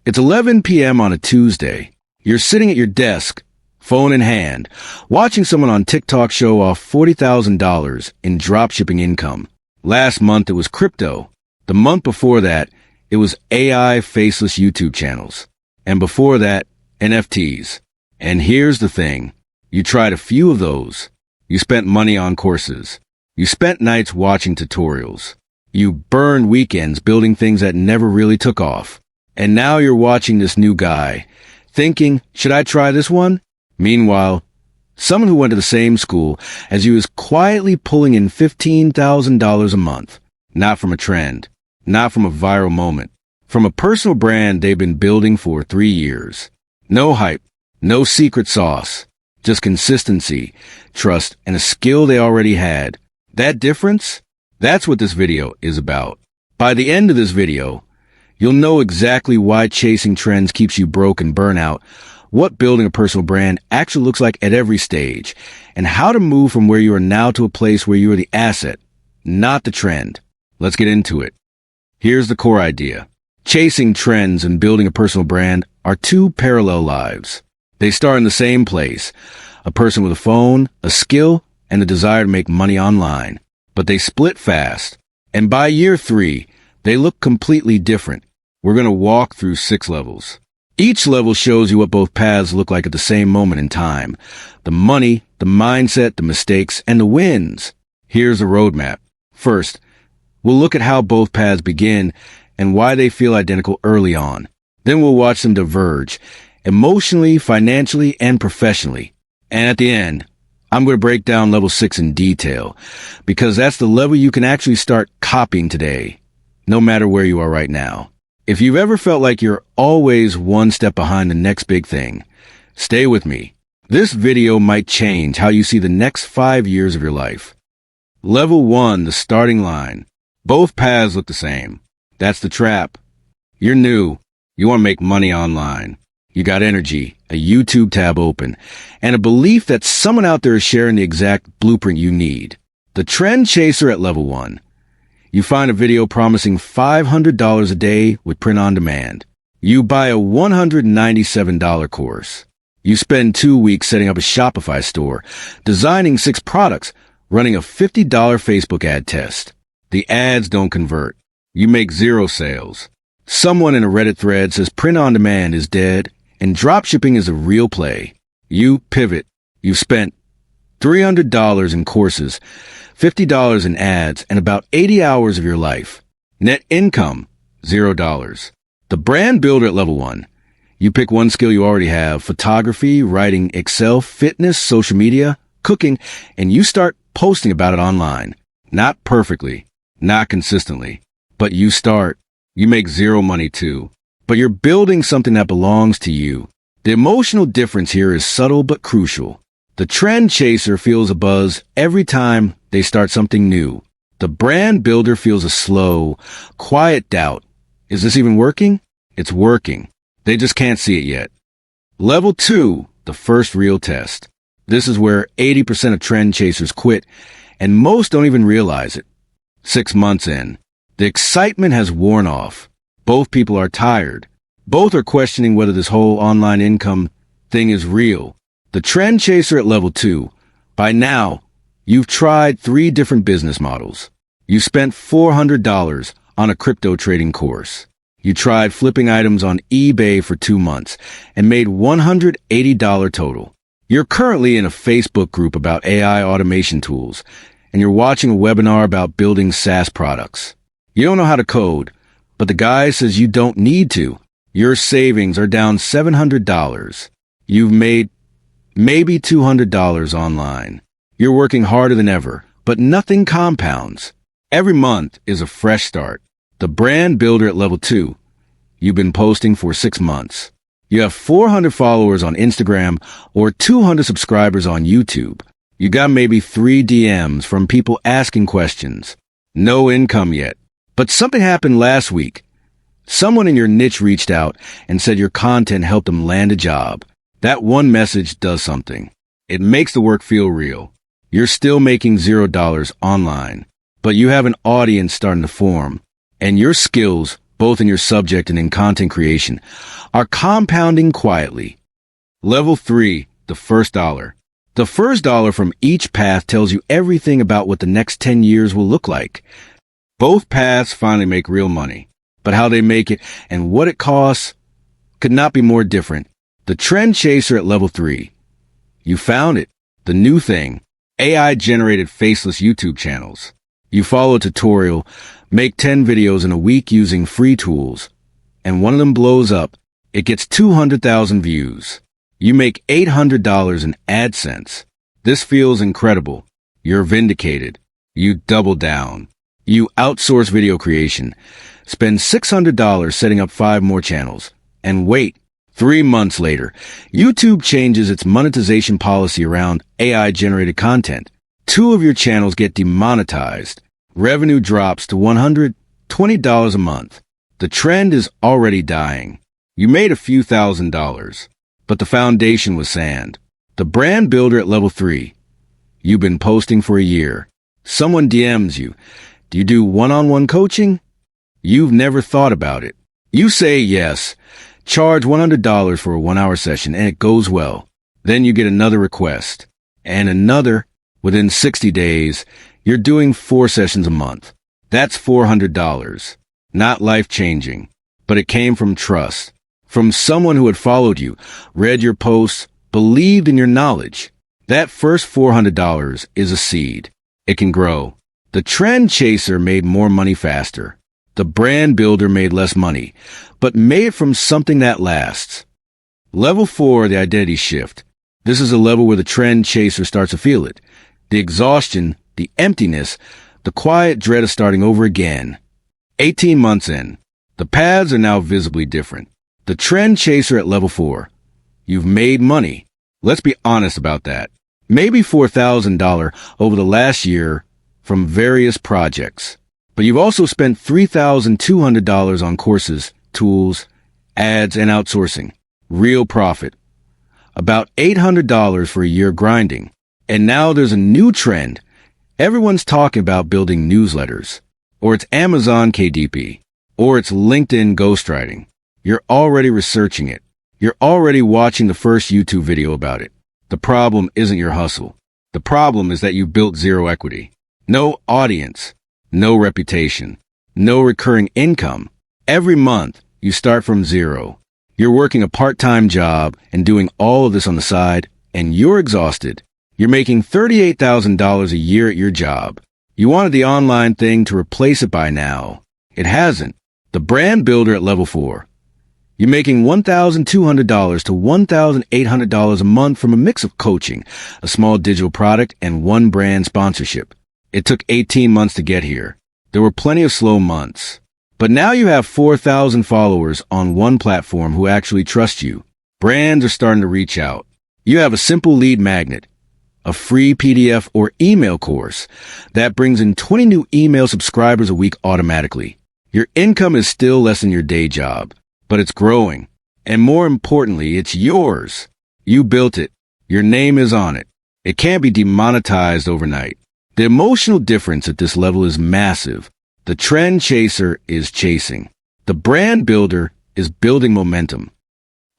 It's 11 p.m. on a Tuesday. You're sitting at your desk, phone in hand, watching someone on TikTok show off $40,000 in dropshipping income. Last month it was crypto. The month before that, it was AI faceless YouTube channels. And before that, NFTs. And here's the thing. You tried a few of those. You spent money on courses. You spent nights watching tutorials. You burned weekends building things that never really took off. And now you're watching this new guy, thinking, should I try this one? Meanwhile, someone who went to the same school as you is quietly pulling in $15,000 a month. Not from a trend, not from a viral moment, from a personal brand they've been building for 3 years. No hype, no secret sauce, just consistency, trust, and a skill they already had. That difference? That's what this video is about. By the end of this video, you'll know exactly why chasing trends keeps you broke and burnout, what building a personal brand actually looks like at every stage, and how to move from where you are now to a place where you are the asset, not the trend. Let's get into it. Here's the core idea. Chasing trends and building a personal brand are two parallel lives. They start in the same place, a person with a phone, a skill, and the desire to make money online. But they split fast, and by year 3, they look completely different. We're going to walk through 6 levels. Each level shows you what both paths look like at the same moment in time. The money, the mindset, the mistakes, and the wins. Here's a roadmap. First, we'll look at how both paths begin and why they feel identical early on. Then we'll watch them diverge, emotionally, financially, and professionally. And at the end, I'm going to break down level 6 in detail, because that's the level you can actually start copying today, no matter where you are right now. If you've ever felt like you're always one step behind the next big thing, stay with me. This video might change how you see the next 5 years of your life. Level 1, the starting line. Both paths look the same. That's the trap. You're new. You want to make money online. You got energy, a YouTube tab open, and a belief that someone out there is sharing the exact blueprint you need. The trend chaser at level 1. You find a video promising $500 a day with print on demand. You buy a $197 course. You spend 2 weeks setting up a Shopify store, designing 6 products, running a $50 Facebook ad test. The ads don't convert. You make 0 sales. Someone in a Reddit thread says print on demand is dead and dropshipping is a real play. You pivot. You've spent $300 in courses, $50 in ads, and about 80 hours of your life. Net income, $0. The brand builder at level 1. You pick one skill you already have, photography, writing, Excel, fitness, social media, cooking, and you start posting about it online. Not perfectly, not consistently, but you start. You make 0 money too, but you're building something that belongs to you. The emotional difference here is subtle but crucial. The trend chaser feels a buzz every time they start something new. The brand builder feels a slow, quiet doubt. Is this even working? It's working. They just can't see it yet. Level 2, the first real test. This is where 80% of trend chasers quit, and most don't even realize it. 6 months in, the excitement has worn off. Both people are tired. Both are questioning whether this whole online income thing is real. The trend chaser at level 2. By now, you've tried 3 different business models. You spent $400 on a crypto trading course. You tried flipping items on eBay for 2 months and made $180 total. You're currently in a Facebook group about AI automation tools, and you're watching a webinar about building SaaS products. You don't know how to code, but the guy says you don't need to. Your savings are down $700. You've made maybe $200 online. You're working harder than ever, but nothing compounds. Every month is a fresh start. The brand builder at level 2. You've been posting for 6 months. You have 400 followers on Instagram or 200 subscribers on YouTube. You got maybe 3 DMs from people asking questions. No income yet. But something happened last week. Someone in your niche reached out and said your content helped them land a job. That one message does something. It makes the work feel real. You're still making $0 online, but you have an audience starting to form, and your skills, both in your subject and in content creation, are compounding quietly. Level 3, the first dollar. The first dollar from each path tells you everything about what the next 10 years will look like. Both paths finally make real money, but how they make it and what it costs could not be more different. The trend chaser at level 3. You found it. The new thing. AI-generated faceless YouTube channels. You follow a tutorial, make 10 videos in a week using free tools, and one of them blows up. It gets 200,000 views. You make $800 in AdSense. This feels incredible. You're vindicated. You double down. You outsource video creation. Spend $600 setting up 5 more channels. And wait, 3 months later, YouTube changes its monetization policy around AI-generated content. 2 of your channels get demonetized. Revenue drops to $120 a month. The trend is already dying. You made a few $1,000s, but the foundation was sand. The brand builder at level 3. You've been posting for a year. Someone DMs you. Do you do one-on-one coaching? You've never thought about it. You say yes. Charge $100 for a 1-hour session, and it goes well. Then you get another request. And another. Within 60 days, you're doing 4 sessions a month. That's $400. Not life-changing, but it came from trust. From someone who had followed you, read your posts, believed in your knowledge. That first $400 is a seed. It can grow. The trend chaser made more money faster. The brand builder made less money, but made it from something that lasts. Level 4, the identity shift. This is a level where the trend chaser starts to feel it. The exhaustion, the emptiness, the quiet dread of starting over again. 18 months in, the paths are now visibly different. The trend chaser at level 4. You've made money. Let's be honest about that. Maybe $4,000 over the last year from various projects. But you've also spent $3,200 on courses, tools, ads, and outsourcing. Real profit. About $800 for a year grinding. And now there's a new trend. Everyone's talking about building newsletters. Or it's Amazon KDP. Or it's LinkedIn ghostwriting. You're already researching it. You're already watching the first YouTube video about it. The problem isn't your hustle. The problem is that you built zero equity. No audience. No reputation. No recurring income. Every month, you start from zero. You're working a part-time job and doing all of this on the side, and you're exhausted. You're making $38,000 a year at your job. You wanted the online thing to replace it by now. It hasn't. The brand builder at level 4. You're making $1,200 to $1,800 a month from a mix of coaching, a small digital product, and one brand sponsorship. It took 18 months to get here. There were plenty of slow months. But now you have 4,000 followers on one platform who actually trust you. Brands are starting to reach out. You have a simple lead magnet, a free PDF or email course that brings in 20 new email subscribers a week automatically. Your income is still less than your day job, but it's growing. And more importantly, it's yours. You built it. Your name is on it. It can't be demonetized overnight. The emotional difference at this level is massive. The trend chaser is chasing. The brand builder is building momentum.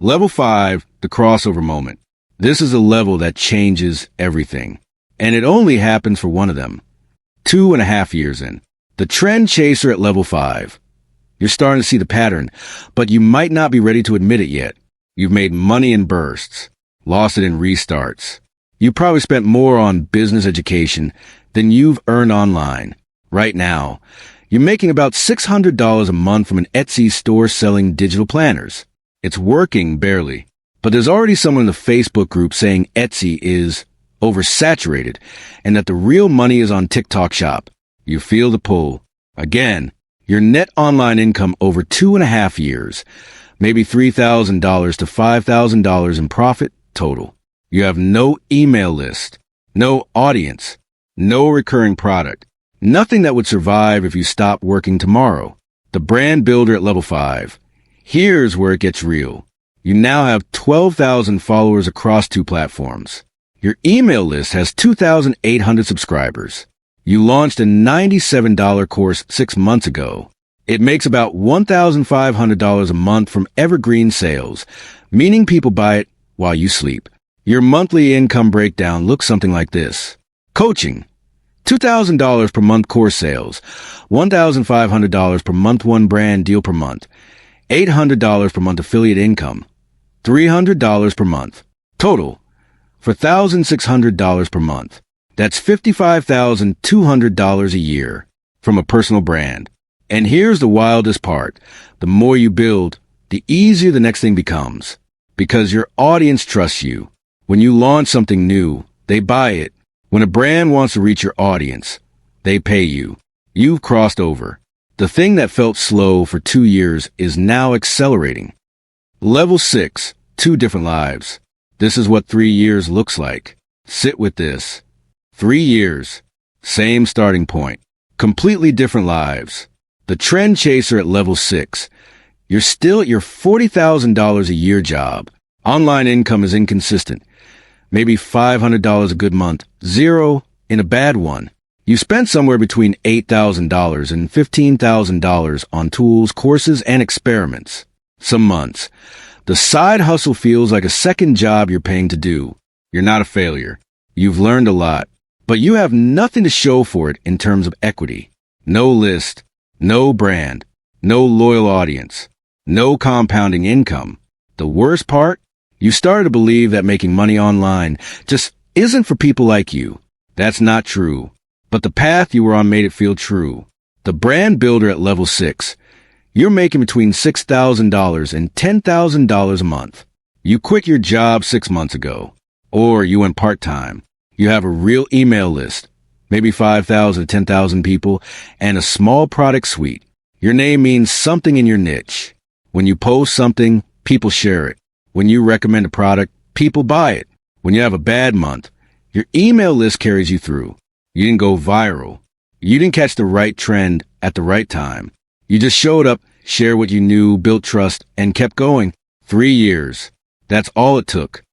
Level 5, the crossover moment. This is a level that changes everything. And it only happens for one of them. 2.5 years in. The trend chaser at level 5. You're starting to see the pattern, but you might not be ready to admit it yet. You've made money in bursts, lost it in restarts. You probably spent more on business education than you've earned online. Right now, you're making about $600 a month from an Etsy store selling digital planners. It's working barely, but there's already someone in the Facebook group saying Etsy is oversaturated and that the real money is on TikTok Shop. You feel the pull. Again, your net online income over 2.5 years, maybe $3,000 to $5,000 in profit total. You have no email list, no audience, no recurring product, nothing that would survive if you stopped working tomorrow. The brand builder at level 5. Here's where it gets real. You now have 12,000 followers across 2 platforms. Your email list has 2,800 subscribers. You launched a $97 course 6 months ago. It makes about $1,500 a month from evergreen sales, meaning people buy it while you sleep. Your monthly income breakdown looks something like this. Coaching, $2,000 per month course sales, $1,500 per month one brand deal per month, $800 per month affiliate income, $300 per month. Total, for $1,600 per month. That's $55,200 a year from a personal brand. And here's the wildest part. The more you build, the easier the next thing becomes. Because your audience trusts you. When you launch something new, they buy it. When a brand wants to reach your audience, they pay you. You've crossed over. The thing that felt slow for 2 years is now accelerating. Level 6, 2 different lives. This is what 3 years looks like. Sit with this. 3 years. Same starting point. Completely different lives. The trend chaser at level 6. You're still at your $40,000 a year job. Online income is inconsistent. Maybe $500 a good month. Zero in a bad one. You spent somewhere between $8,000 and $15,000 on tools, courses, and experiments. Some months. The side hustle feels like a second job you're paying to do. You're not a failure. You've learned a lot, but you have nothing to show for it in terms of equity. No list, no brand, no loyal audience, no compounding income. The worst part? You started to believe that making money online just isn't for people like you. That's not true. But the path you were on made it feel true. The brand builder at level 6. You're making between $6,000 and $10,000 a month. You quit your job 6 months ago. Or you went part-time. You have a real email list, maybe 5,000 to 10,000 people, and a small product suite. Your name means something in your niche. When you post something, people share it. When you recommend a product, people buy it. When you have a bad month, your email list carries you through. You didn't go viral. You didn't catch the right trend at the right time. You just showed up, shared what you knew, built trust, and kept going. 3 years. That's all it took.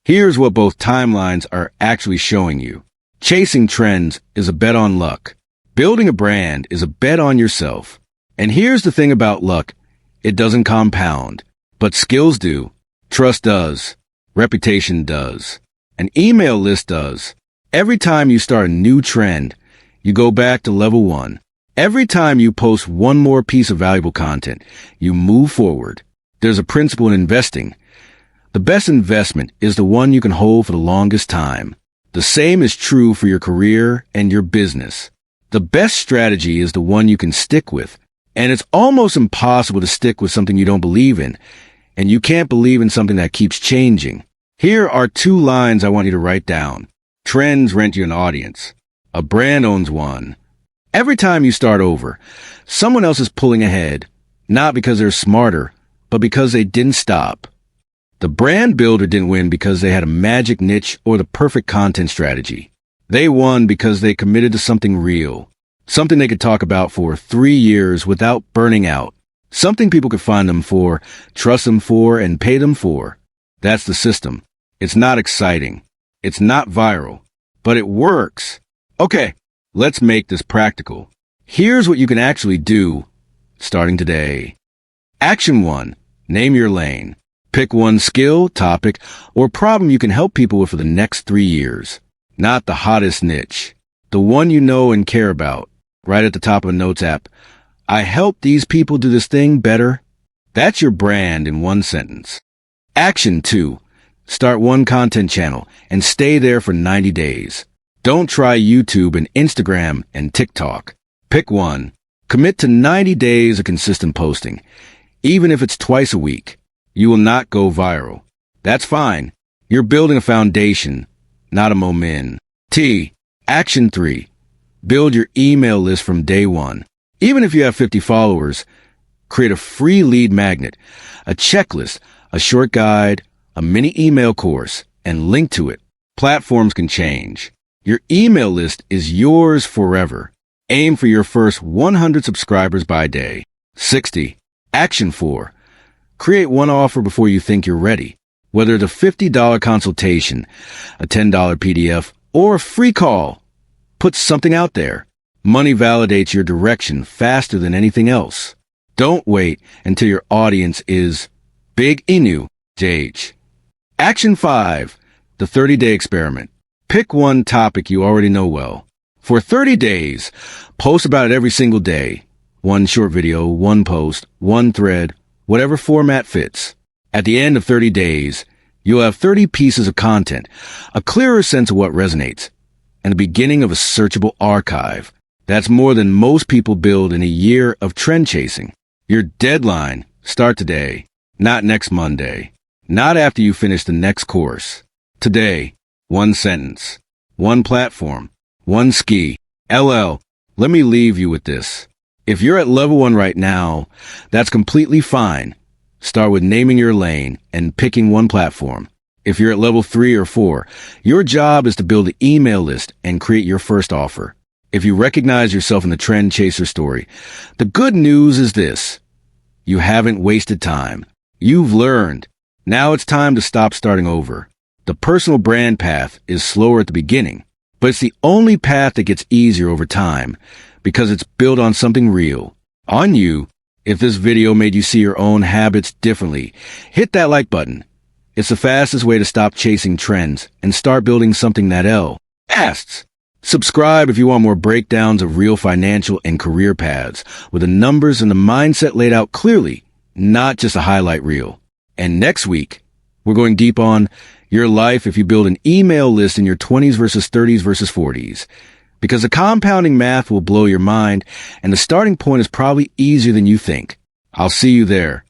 Here's what both timelines are actually showing you. Chasing trends is a bet on luck. Building a brand is a bet on yourself. And here's the thing about luck. It doesn't compound. But skills do. Trust does. Reputation does. An email list does. Every time you start a new trend, you go back to level 1. Every time you post one more piece of valuable content, you move forward. There's a principle in investing. The best investment is the one you can hold for the longest time. The same is true for your career and your business. The best strategy is the one you can stick with. And it's almost impossible to stick with something you don't believe in. And you can't believe in something that keeps changing. Here are 2 lines I want you to write down. Trends rent you an audience. A brand owns one. Every time you start over, someone else is pulling ahead, not because they're smarter, but because they didn't stop. The brand builder didn't win because they had a magic niche or the perfect content strategy. They won because they committed to something real, something they could talk about for 3 years without burning out, something people could find them for, trust them for, and pay them for. That's the system. It's not exciting. It's not viral, but it works. Okay, let's make this practical. Here's what you can actually do starting today. Action 1. Name your lane. Pick one skill, topic, or problem you can help people with for the next 3 years. Not the hottest niche. The one you know and care about. Right at the top of a notes app. I help these people do this thing better. That's your brand in one sentence. Action 2. Start one content channel and stay there for 90 days. Don't try YouTube and Instagram and TikTok. Pick one. Commit to 90 days of consistent posting. Even if it's twice a week, you will not go viral. That's fine. You're building a foundation, not a moment. Action 3. Build your email list from day 1. Even if you have 50 followers, create a free lead magnet, a checklist, a short guide, a mini email course, and link to it. Platforms can change. Your email list is yours forever. Aim for your first 100 subscribers by day. 60. Action 4. Create one offer before you think you're ready. Whether it's a $50 consultation, a $10 PDF, or a free call, put something out there. Money validates your direction faster than anything else. Don't wait until your audience is big enough stage. Action 5. The 30-day experiment. Pick one topic you already know well. For 30 days, post about it every single day. One short video, one post, one thread, whatever format fits. At the end of 30 days, you'll have 30 pieces of content, a clearer sense of what resonates, and the beginning of a searchable archive. That's more than most people build in a year of trend chasing. Your deadline, start today, not next Monday, not after you finish the next course. Today, one sentence, one platform, one ski. LL, let me leave you with this. If you're at level 1 right now, that's completely fine. Start with naming your lane and picking one platform. If you're at level 3 or 4, your job is to build an email list and create your first offer. If you recognize yourself in the trend chaser story, the good news is this. You haven't wasted time. You've learned. Now it's time to stop starting over. The personal brand path is slower at the beginning, but it's the only path that gets easier over time because it's built on something real. On you. If this video made you see your own habits differently, hit that like button. It's the fastest way to stop chasing trends and start building something that lasts. Subscribe if you want more breakdowns of real financial and career paths with the numbers and the mindset laid out clearly, not just a highlight reel. And next week, we're going deep on your life if you build an email list in your 20s versus 30s versus 40s. Because the compounding math will blow your mind, and the starting point is probably easier than you think. I'll see you there.